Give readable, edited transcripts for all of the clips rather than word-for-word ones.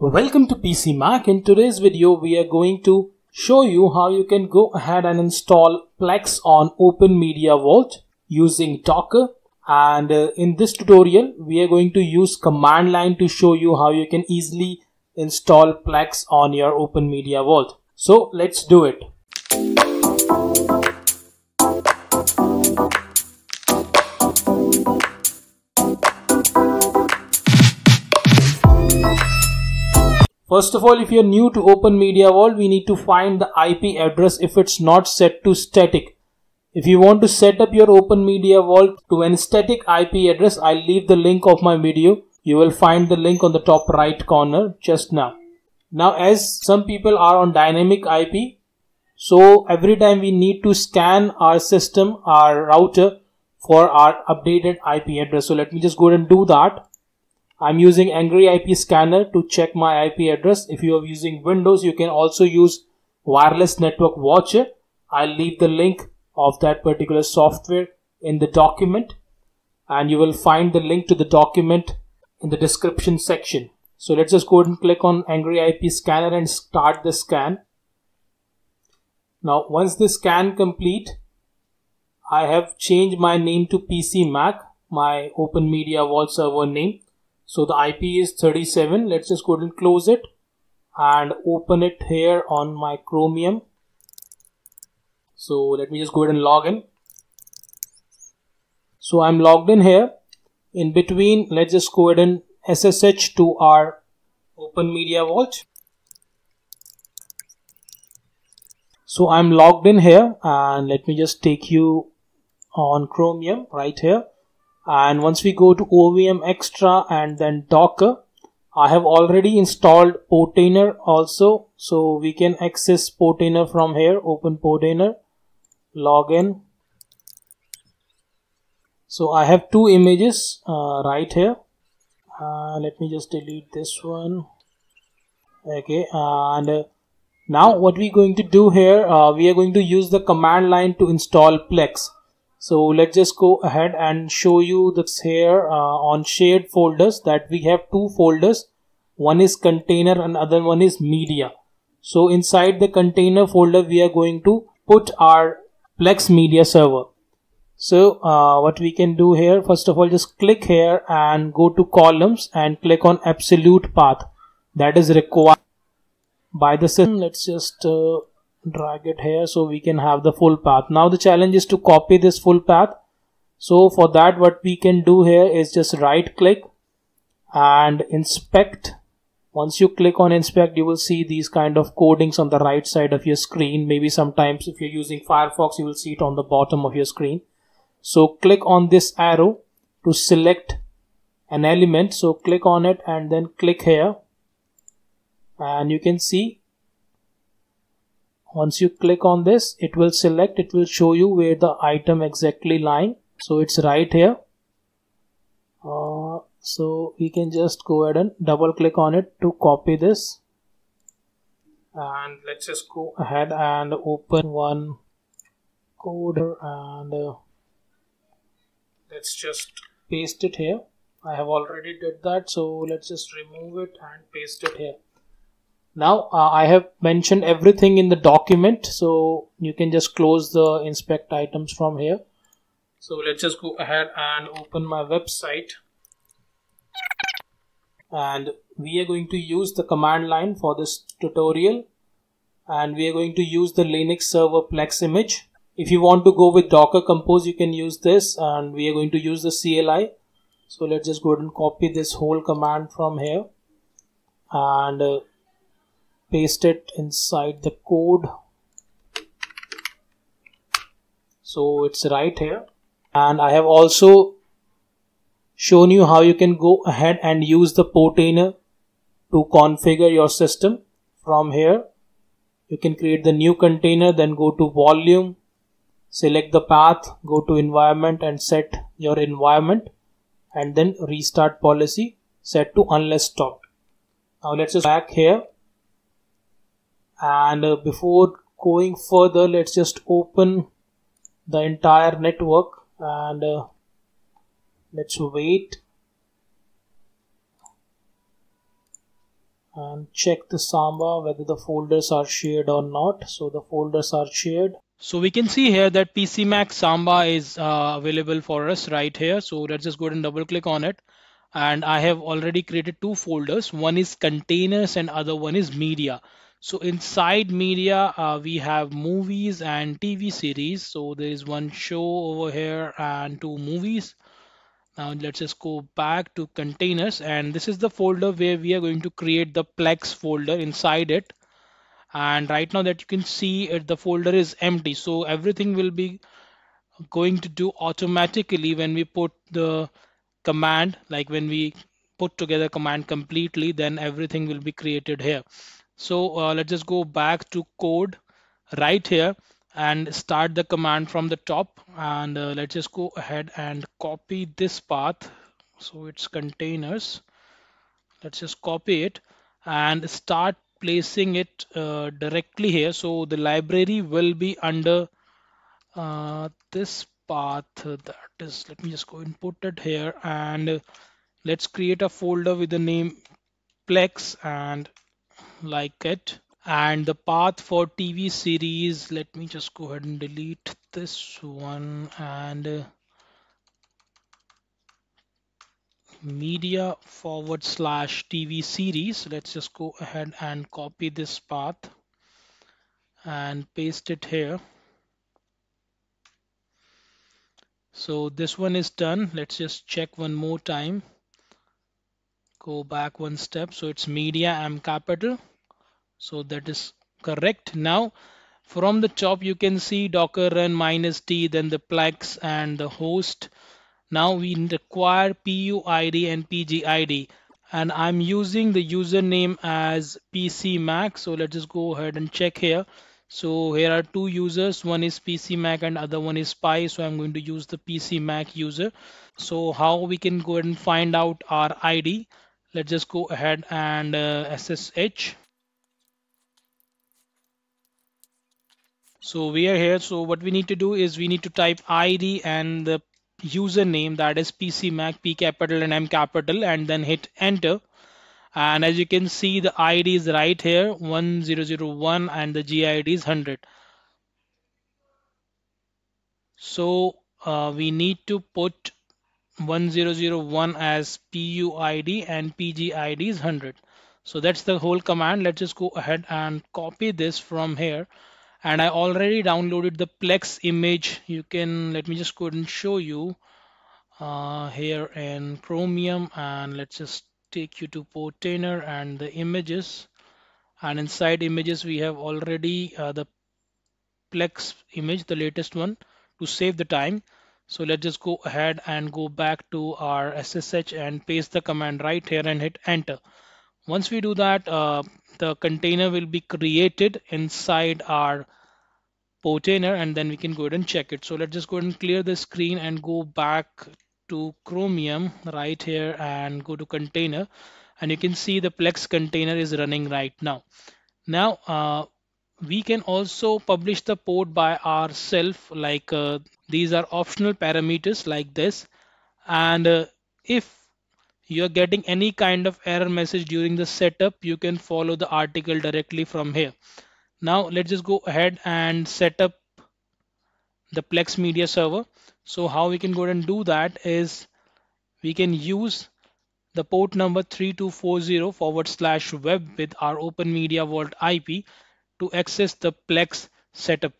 Welcome to PC Mac. In today's video we are going to show you how you can go ahead and install Plex on Open Media Vault using Docker, and in this tutorial we are going to use command line to show you how you can easily install Plex on your Open Media Vault. So let's do it. First of all, if you're new to Open Media Vault, we need to find the IP address if it's not set to static. If you want to set up your Open Media Vault to an static IP address, I'll leave the link of my video. You will find the link on the top right corner just now. Now, as some people are on dynamic IP, so every time we need to scan our system, our router, for our updated IP address. So let me just go ahead and do that. I'm using Angry IP Scanner to check my IP address. If you are using Windows, you can also use Wireless Network Watcher. I'll leave the link of that particular software in the document, and you will find the link to the document in the description section. So let's just go ahead and click on Angry IP Scanner and start the scan. Now, once the scan complete, I have changed my name to PC Mac, my Open Media Vault server name. So the IP is 37. Let's just go ahead and close it and open it here on my Chromium. So let me just go ahead and log in. So I'm logged in here. In between, let's just go ahead and SSH to our Open Media Vault. So I'm logged in here, and let me just take you on Chromium right here. And once we go to OVM Extra and then Docker, I have already installed Portainer also, so we can access Portainer from here. Open Portainer, login. So I have two images right here. Let me just delete this one. Okay, and now what we're going to do here, we are going to use the command line to install Plex. So let's just go ahead and show you this here on shared folders, that we have two folders. One is container and other one is media. So inside the container folder, we are going to put our Plex media server. So what we can do here, first of all, just click here and go to columns and click on absolute path that is required by the system. Let's just drag it here so we can have the full path. Now the challenge is to copy this full path. So for that, what we can do here is just right click and inspect. Once you click on inspect, you will see these kind of codings on the right side of your screen. Maybe sometimes if you're using Firefox, you will see it on the bottom of your screen. So click on this arrow to select an element. So click on it and then click here, and you can see once you click on this, it will select, it will show you where the item exactly lying. So it's right here. So we can just go ahead and double click on it to copy this. And let's just go ahead and open one code and let's just paste it here. I have already did that, so let's just remove it and paste it here. Now I have mentioned everything in the document, so you can just close the inspect items from here. So let's just go ahead and open my website, and we are going to use the command line for this tutorial, and we are going to use the Linux server Plex image. If you want to go with Docker Compose, you can use this, and we are going to use the CLI. So let's just go ahead and copy this whole command from here and paste it inside the code. So it's right here, and I have also shown you how you can go ahead and use the Portainer to configure your system. From here you can create the new container, then go to volume, select the path, go to environment and set your environment, and then restart policy set to unless stopped. Now let's just back here. And before going further, let's just open the entire network and let's wait and check the Samba whether the folders are shared or not. So the folders are shared. So we can see here that PC Mac Samba is available for us right here. So let's just go ahead and double click on it. And I have already created two folders. One is containers and other one is media. So inside media, we have movies and TV series. So there is one show over here and two movies. Now let's just go back to containers, and this is the folder where we are going to create the Plex folder inside it. And right now that you can see it, the folder is empty. So everything will be going to do automatically when we put the command, like when we put together command completely, then everything will be created here. So let's just go back to code right here and start the command from the top, and let's just go ahead and copy this path. So it's containers. Let's just copy it and start placing it directly here. So the library will be under this path, that is, let me just go and put it here, and let's create a folder with the name Plex and like it. And the path for TV series, let me just go ahead and delete this one, and media / TV series. Let's just go ahead and copy this path and paste it here. So this one is done. Let's just check one more time. Go back one step. So it's media M capital. So that is correct. Now from the top you can see docker run -t, then the Plex and the host. Now we require PUID and PGID, and I'm using the username as PC Mac. So let's just go ahead and check here. So here are two users, one is PC Mac and other one is Spy. So I'm going to use the PC Mac user. So how we can go ahead and find out our ID? Let's just go ahead and SSH. So we are here. So what we need to do is we need to type ID and the username, that is PC Mac, P capital and M capital, and then hit enter. And as you can see, the ID is right here 1001 and the GID is 100. So we need to put 1001 as PUID and PGID is 100. So that's the whole command. Let's just go ahead and copy this from here. And I already downloaded the Plex image. You can, let me just go ahead and show you here in Chromium, and let's just take you to Portainer and the images. And inside images we have already the Plex image, the latest one, to save the time. So let's just go ahead and go back to our SSH and paste the command right here and hit enter. Once we do that, the container will be created inside our Portainer, and then we can go ahead and check it. So let's just go ahead and clear the screen and go back to Chromium right here and go to container, and you can see the Plex container is running right now. Now we can also publish the port by ourselves, like these are optional parameters like this. And if you're getting any kind of error message during the setup, you can follow the article directly from here. Now let's just go ahead and set up the Plex media server. So how we can go ahead and do that is we can use the port number 3240/web with our Open Media Vault IP to access the Plex setup.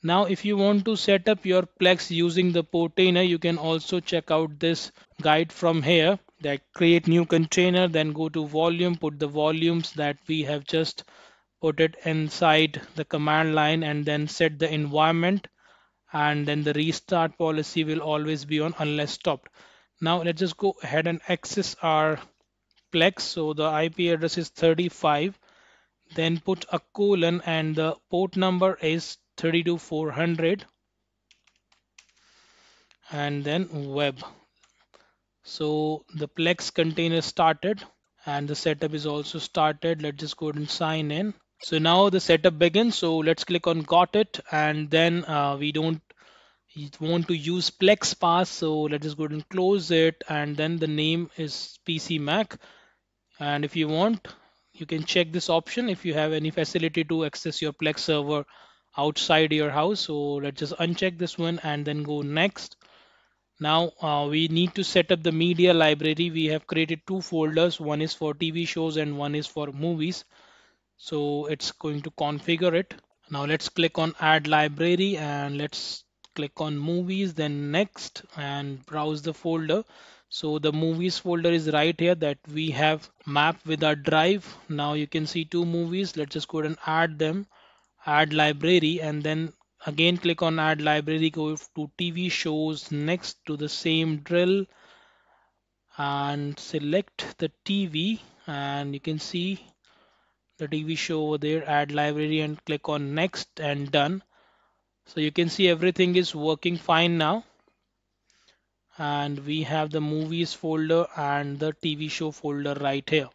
Now if you want to set up your Plex using the Portainer, you can also check out this guide from here, that create new container, then go to volume, put the volumes that we have just put it inside the command line, and then set the environment, and then the restart policy will always be on unless stopped. Now let's just go ahead and access our Plex. So the IP address is 35, then put a colon, and the port number is 32400, and then web. So the Plex container started and the setup is also started. Let's just go ahead and sign in. So now the setup begins. So let's click on got it, and then we don't want to use Plex pass, so let's just go ahead and close it, and then the name is PC Mac. And if you want, you can check this option if you have any facility to access your Plex server outside your house. So let's just uncheck this one and then go next. Now we need to set up the media library. We have created two folders. One is for TV shows and one is for movies. So it's going to configure it. Now let's click on add library and let's click on movies, then next, and browse the folder. So the movies folder is right here that we have mapped with our drive. Now you can see two movies. Let's just go ahead and add them, add library, and then again click on add library, go to TV shows, next to the same drill and select the TV, and you can see the TV show over there, add library, and click on next and done. So you can see everything is working fine now, and we have the movies folder and the TV show folder right here.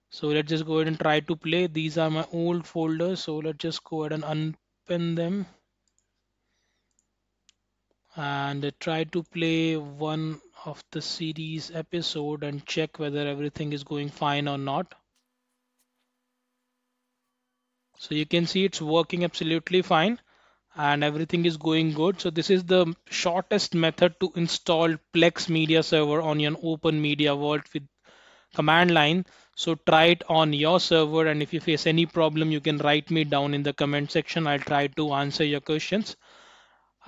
So let's just go ahead and try to play. These are my old folders, so let's just go ahead and unpin them and try to play one of the series episode and check whether everything is going fine or not. So you can see it's working absolutely fine and everything is going good. So this is the shortest method to install Plex Media Server on your Open Media Vault with command line. So try it on your server, and if you face any problem you can write me down in the comment section. I'll try to answer your questions.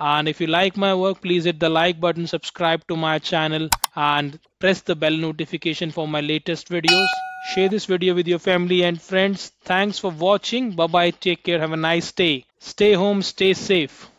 And if you like my work, please hit the like button, subscribe to my channel, and press the bell notification for my latest videos. Share this video with your family and friends. Thanks for watching. Bye bye. Take care. Have a nice day. Stay home. Stay safe.